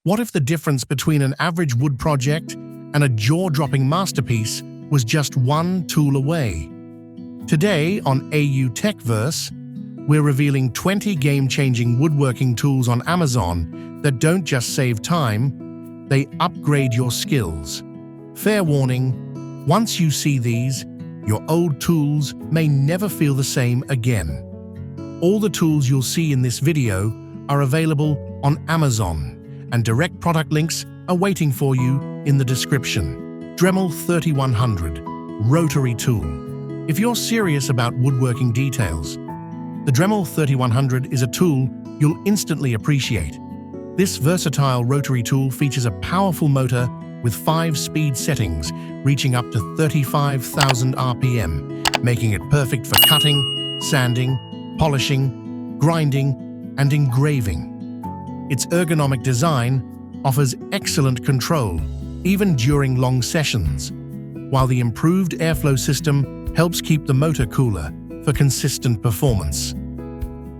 What if the difference between an average wood project and a jaw-dropping masterpiece was just one tool away? Today on AU TechVerse, we're revealing 20 game-changing woodworking tools on Amazon that don't just save time, they upgrade your skills. Fair warning, once you see these, your old tools may never feel the same again. All the tools you'll see in this video are available on Amazon, and direct product links are waiting for you in the description. Dremel 3100 Rotary Tool. If you're serious about woodworking details, the Dremel 3100 is a tool you'll instantly appreciate. This versatile rotary tool features a powerful motor with 5 speed settings, reaching up to 35,000 RPM, making it perfect for cutting, sanding, polishing, grinding, and engraving. Its ergonomic design offers excellent control, even during long sessions, while the improved airflow system helps keep the motor cooler for consistent performance.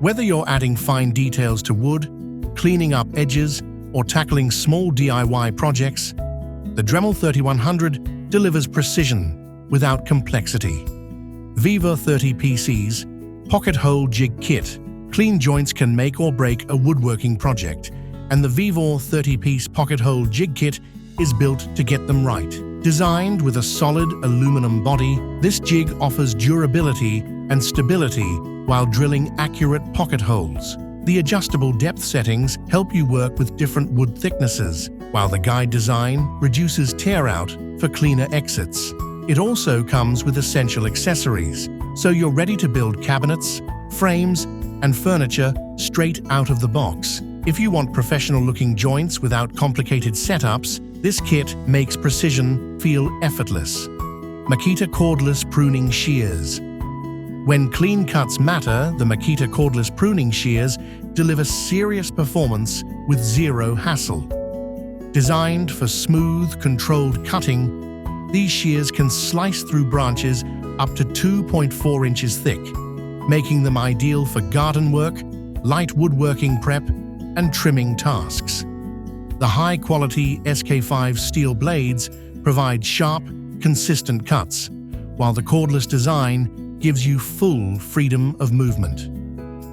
Whether you're adding fine details to wood, cleaning up edges, or tackling small DIY projects, the Dremel 3100 delivers precision without complexity. VEVOR 30 PC's Pocket Hole Jig Kit. Clean joints can make or break a woodworking project, and the VEVOR 30-piece Pocket Hole Jig Kit is built to get them right. Designed with a solid aluminum body, this jig offers durability and stability while drilling accurate pocket holes. The adjustable depth settings help you work with different wood thicknesses, while the guide design reduces tear-out for cleaner exits. It also comes with essential accessories, so you're ready to build cabinets, frames, and furniture straight out of the box. If you want professional-looking joints without complicated setups, this kit makes precision feel effortless. Makita Cordless Pruning Shears. When clean cuts matter, the Makita Cordless Pruning Shears deliver serious performance with zero hassle. Designed for smooth, controlled cutting, these shears can slice through branches up to 2.4 inches thick, making them ideal for garden work, light woodworking prep, and trimming tasks. The high-quality SK5 steel blades provide sharp, consistent cuts, while the cordless design gives you full freedom of movement.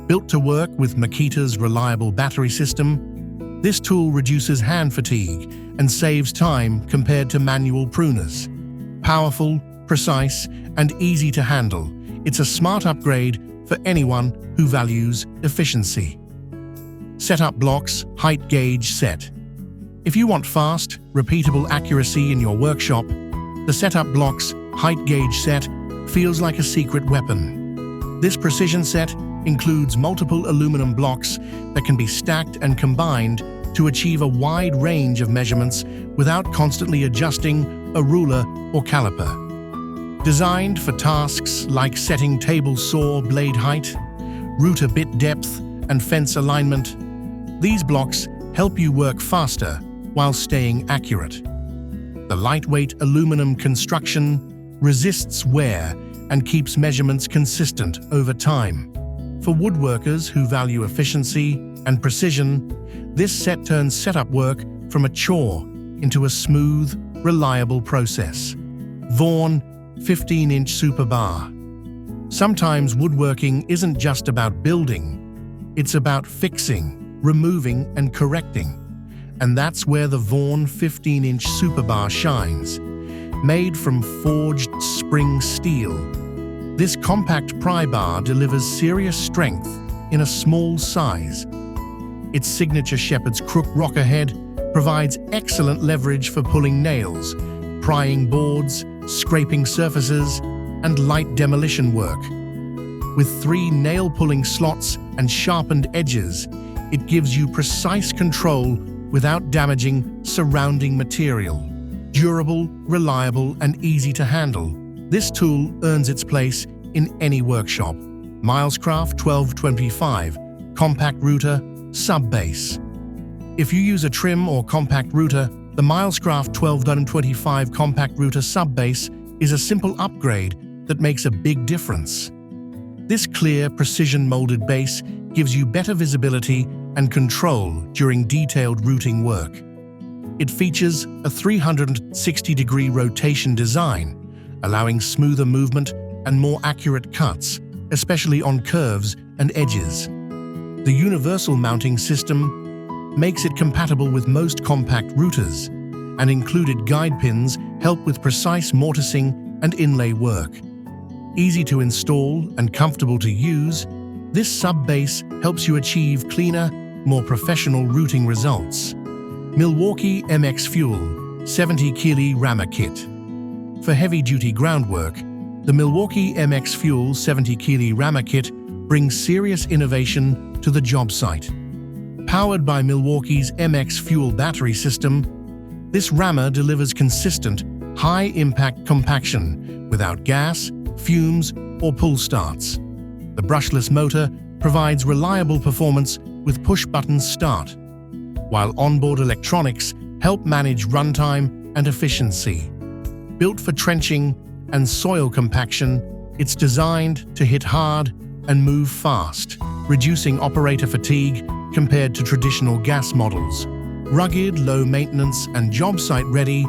Built to work with Makita's reliable battery system, this tool reduces hand fatigue and saves time compared to manual pruners. Powerful, precise, and easy to handle, it's a smart upgrade for anyone who values efficiency. Setup Blocks Height Gauge Set. If you want fast, repeatable accuracy in your workshop, the Setup Blocks Height Gauge Set feels like a secret weapon. This precision set includes multiple aluminum blocks that can be stacked and combined to achieve a wide range of measurements without constantly adjusting a ruler or caliper. Designed for tasks like setting table saw blade height, router bit depth, and fence alignment, these blocks help you work faster while staying accurate. The lightweight aluminum construction resists wear and keeps measurements consistent over time. For woodworkers who value efficiency and precision, this set turns setup work from a chore into a smooth, reliable process. Vaughan 15-inch SuperBar. Sometimes woodworking isn't just about building, it's about fixing, removing, and correcting. And that's where the Vaughan 15-inch SuperBar shines. Made from forged spring steel, this compact pry bar delivers serious strength in a small size. Its signature shepherd's crook rocker head provides excellent leverage for pulling nails, prying boards, scraping surfaces, and light demolition work. With 3 nail-pulling slots and sharpened edges, it gives you precise control without damaging surrounding material. Durable, reliable, and easy to handle, this tool earns its place in any workshop. Milescraft 1225 Compact Router Sub-Base. If you use a trim or compact router, the Milescraft 1225 Compact Router Sub-Base is a simple upgrade that makes a big difference. This clear, precision-molded base gives you better visibility and control during detailed routing work. It features a 360-degree rotation design, allowing smoother movement and more accurate cuts, especially on curves and edges. The universal mounting system makes it compatible with most compact routers, and included guide pins help with precise mortising and inlay work. Easy to install and comfortable to use, this sub-base helps you achieve cleaner, more professional routing results. Milwaukee MX Fuel 70 kg Rammer Kit. For heavy-duty groundwork, the Milwaukee MX Fuel 70 kg Rammer Kit brings serious innovation to the job site. Powered by Milwaukee's MX Fuel battery system, this rammer delivers consistent, high-impact compaction without gas, fumes, or pull starts. The brushless motor provides reliable performance with push-button start, while onboard electronics help manage runtime and efficiency. Built for trenching and soil compaction, it's designed to hit hard and move fast, reducing operator fatigue compared to traditional gas models. Rugged, low maintenance, and job site ready,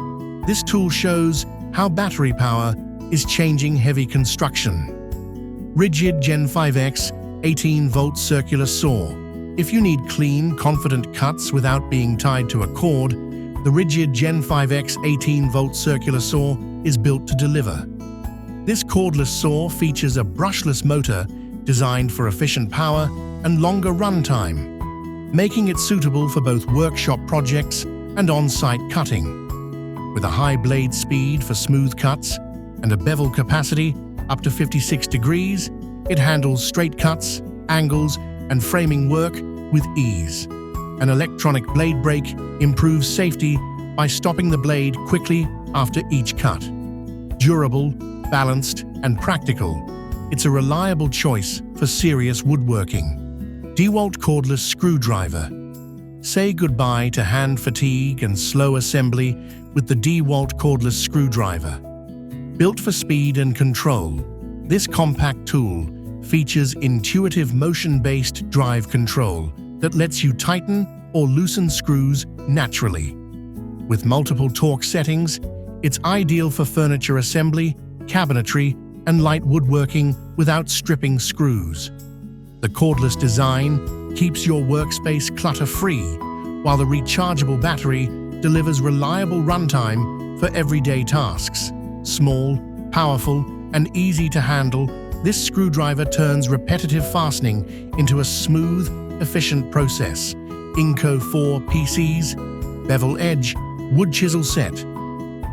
this tool shows how battery power is changing heavy construction. RIDGID Gen 5X 18-volt circular saw. If you need clean, confident cuts without being tied to a cord, the RIDGID Gen 5X 18-volt circular saw is built to deliver. This cordless saw features a brushless motor designed for efficient power and longer runtime, making it suitable for both workshop projects and on-site cutting. With a high blade speed for smooth cuts and a bevel capacity up to 56 degrees, it handles straight cuts, angles, and framing work with ease. An electronic blade brake improves safety by stopping the blade quickly after each cut. Durable, balanced, and practical, it's a reliable choice for serious woodworking. DEWALT cordless screwdriver. Say goodbye to hand fatigue and slow assembly with the DEWALT cordless screwdriver. Built for speed and control, this compact tool features intuitive motion-based drive control that lets you tighten or loosen screws naturally. With multiple torque settings, it's ideal for furniture assembly, cabinetry, and light woodworking without stripping screws. The cordless design keeps your workspace clutter-free, while the rechargeable battery delivers reliable runtime for everyday tasks. Small, powerful, and easy to handle, this screwdriver turns repetitive fastening into a smooth, efficient process. Ingco 4 PCs, Bevel Edge, wood chisel set.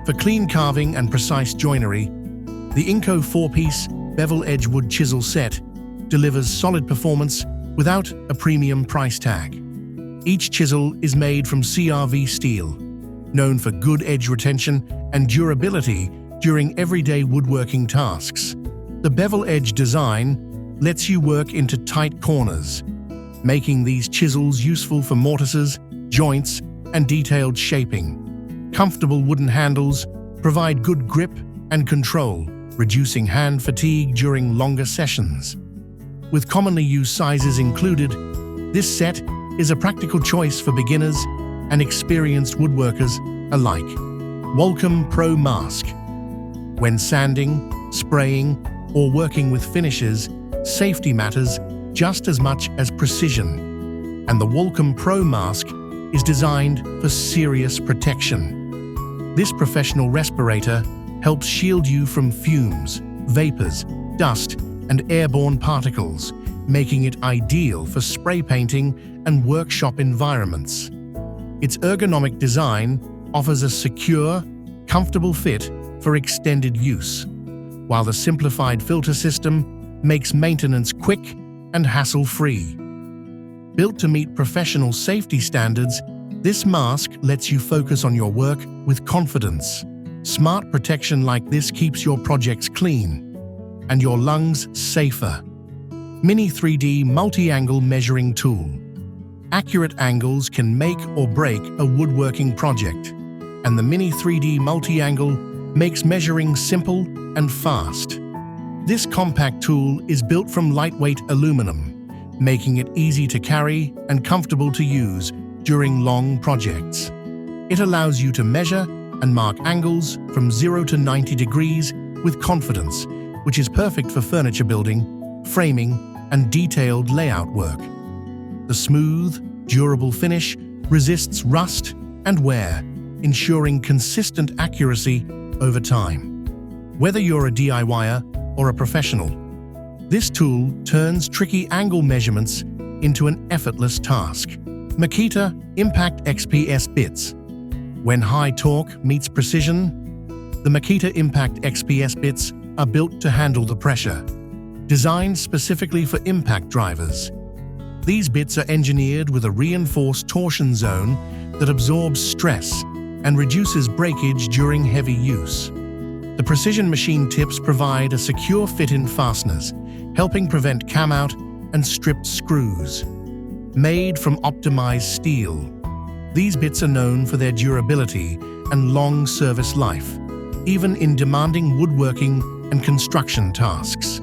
For clean carving and precise joinery, the Ingco 4-piece Bevel Edge wood chisel set delivers solid performance without a premium price tag. Each chisel is made from CRV steel, known for good edge retention and durability during everyday woodworking tasks. The Bevel Edge design lets you work into tight corners, making these chisels useful for mortises, joints, and detailed shaping. Comfortable wooden handles provide good grip and control, reducing hand fatigue during longer sessions. With commonly used sizes included, this set is a practical choice for beginners and experienced woodworkers alike. Walcom PRO MASK. When sanding, spraying, or working with finishes, safety matters just as much as precision, and the Walcom PRO MASK is designed for serious protection. This professional respirator helps shield you from fumes, vapors, dust, and airborne particles, making it ideal for spray painting and workshop environments. Its ergonomic design offers a secure, comfortable fit for extended use, while the simplified filter system makes maintenance quick and hassle-free. Built to meet professional safety standards, this mask lets you focus on your work with confidence. Smart protection like this keeps your projects clean and your lungs safer. Mini 3D Multi-Angle Measuring Tool. Accurate angles can make or break a woodworking project, and the Mini 3D Multi-Angle makes measuring simple and fast. This compact tool is built from lightweight aluminum, making it easy to carry and comfortable to use during long projects. It allows you to measure and mark angles from 0 to 90 degrees with confidence, which is perfect for furniture building, framing, and detailed layout work. The smooth, durable finish resists rust and wear, ensuring consistent accuracy over time. Whether you're a DIYer or a professional, this tool turns tricky angle measurements into an effortless task. Makita Impact XPS Bits. When high torque meets precision, the Makita Impact XPS bits are built to handle the pressure. Designed specifically for impact drivers, these bits are engineered with a reinforced torsion zone that absorbs stress and reduces breakage during heavy use. The precision machine tips provide a secure fit-in fasteners, helping prevent cam-out and stripped screws. Made from optimized steel, these bits are known for their durability and long service life, even in demanding woodworking and construction tasks.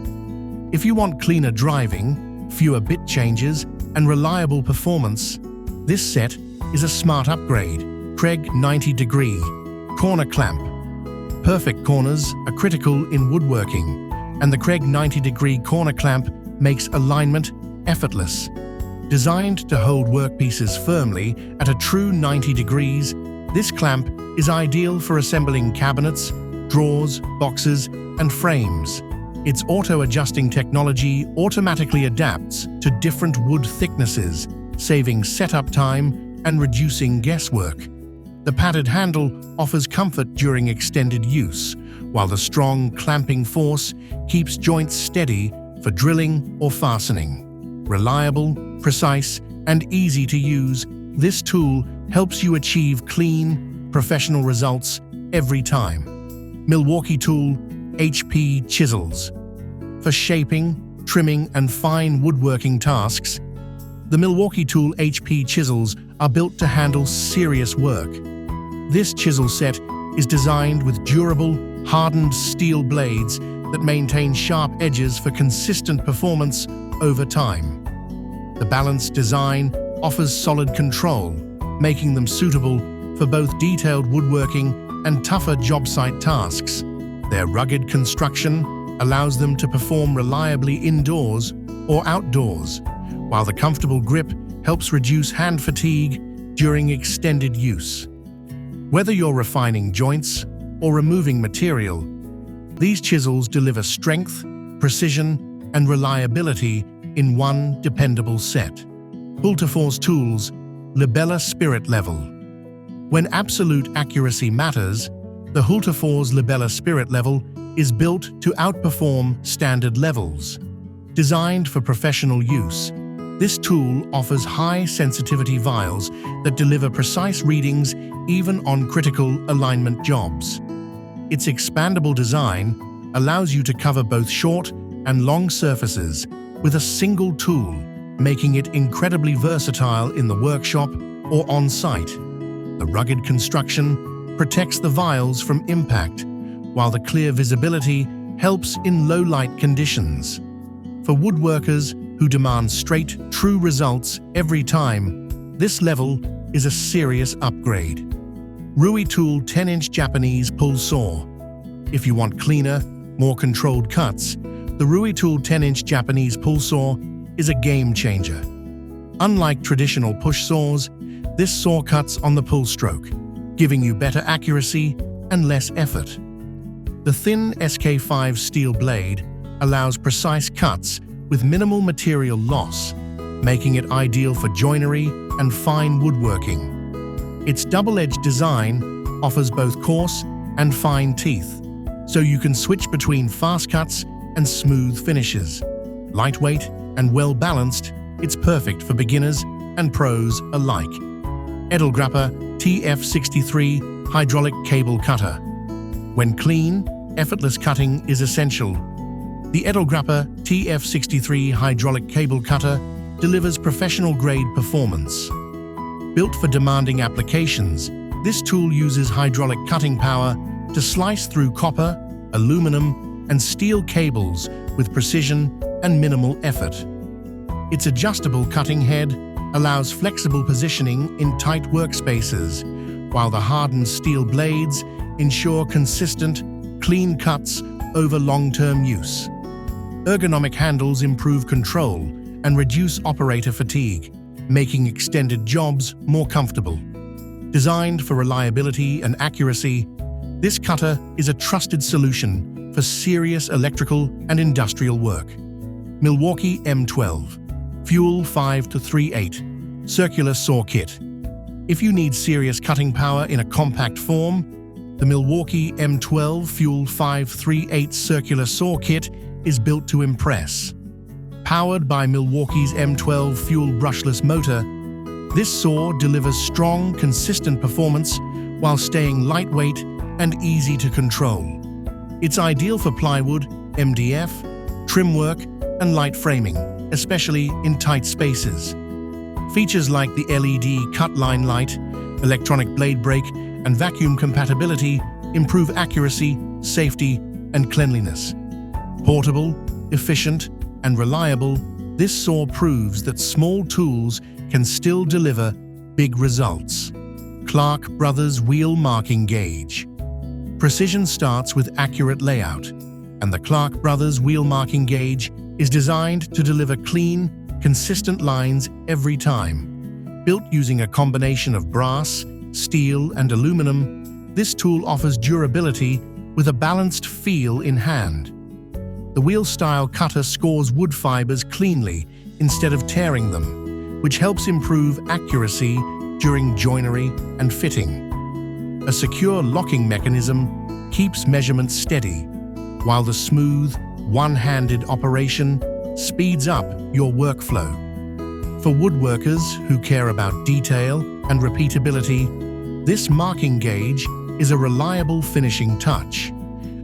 If you want cleaner driving, fewer bit changes, and reliable performance, this set is a smart upgrade. Kreg 90-degree corner clamp. Perfect corners are critical in woodworking, and the Kreg 90-degree corner clamp makes alignment effortless. Designed to hold workpieces firmly at a true 90 degrees, this clamp is ideal for assembling cabinets, drawers, boxes, and frames. Its auto-adjusting technology automatically adapts to different wood thicknesses, saving setup time and reducing guesswork. The padded handle offers comfort during extended use, while the strong clamping force keeps joints steady for drilling or fastening. Reliable, precise, and easy to use, this tool helps you achieve clean, professional results every time. Milwaukee Tool HP Chisels. For shaping, trimming, and fine woodworking tasks, the Milwaukee Tool HP Chisels are built to handle serious work. This chisel set is designed with durable, hardened steel blades that maintain sharp edges for consistent performance over time. The balanced design offers solid control, making them suitable for both detailed woodworking and tougher job site tasks. Their rugged construction allows them to perform reliably indoors or outdoors, while the comfortable grip helps reduce hand fatigue during extended use. Whether you're refining joints or removing material, these chisels deliver strength, precision, and reliability in one dependable set. Hultafors Tools Libella Spirit Level. When absolute accuracy matters, the Hultafors Libella Spirit Level is built to outperform standard levels. Designed for professional use, this tool offers high-sensitivity vials that deliver precise readings even on critical alignment jobs. Its expandable design allows you to cover both short and long surfaces with a single tool, making it incredibly versatile in the workshop or on-site. The rugged construction protects the vials from impact, while the clear visibility helps in low-light conditions. For woodworkers who demand straight, true results every time, this level is a serious upgrade. Ruitool 10-inch Japanese pull saw. If you want cleaner, more controlled cuts, the Ruitool 10-inch Japanese pull saw is a game-changer. Unlike traditional push saws, this saw cuts on the pull stroke, giving you better accuracy and less effort. The thin SK5 steel blade allows precise cuts with minimal material loss, making it ideal for joinery and fine woodworking. Its double-edged design offers both coarse and fine teeth, so you can switch between fast cuts and smooth finishes. Lightweight and well-balanced, it's perfect for beginners and pros alike. Edilgrappa TF63 Hydraulic Cable Cutter. When clean, effortless cutting is essential. The Edilgrappa TF63 Hydraulic Cable Cutter delivers professional-grade performance. Built for demanding applications, this tool uses hydraulic cutting power to slice through copper, aluminum, and steel cables with precision and minimal effort. Its adjustable cutting head allows flexible positioning in tight workspaces, while the hardened steel blades ensure consistent, clean cuts over long-term use. Ergonomic handles improve control and reduce operator fatigue, making extended jobs more comfortable. Designed for reliability and accuracy, this cutter is a trusted solution for serious electrical and industrial work. Milwaukee M12 Fuel 5-3/8 Circular Saw Kit. If you need serious cutting power in a compact form, the Milwaukee M12 Fuel 5-3/8 Circular Saw Kit is built to impress. Powered by Milwaukee's M12 Fuel brushless motor, this saw delivers strong, consistent performance while staying lightweight and easy to control. It's ideal for plywood, MDF, trim work, and light framing, especially in tight spaces. Features like the LED cut line light, electronic blade brake, and vacuum compatibility improve accuracy, safety, and cleanliness. Portable, efficient, and reliable, this saw proves that small tools can still deliver big results. Clarke Brothers Wheel Marking Gauge. Precision starts with accurate layout, and the Clarke Brothers Wheel Marking Gauge is designed to deliver clean, consistent lines every time. Built using a combination of brass, steel, and aluminum, this tool offers durability with a balanced feel in hand. The wheel-style cutter scores wood fibers cleanly instead of tearing them, which helps improve accuracy during joinery and fitting. A secure locking mechanism keeps measurements steady, while the smooth, one-handed operation speeds up your workflow. For woodworkers who care about detail and repeatability, this marking gauge is a reliable finishing touch.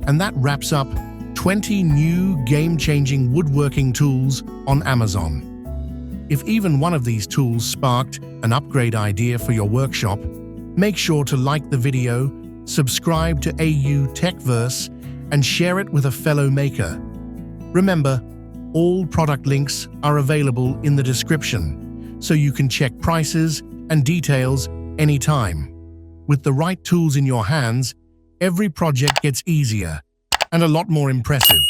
And that wraps up 20 new game-changing woodworking tools on Amazon. If even one of these tools sparked an upgrade idea for your workshop, make sure to like the video, subscribe to TechVerse, and share it with a fellow maker. Remember, all product links are available in the description, so you can check prices and details anytime. With the right tools in your hands, every project gets easier and a lot more impressive.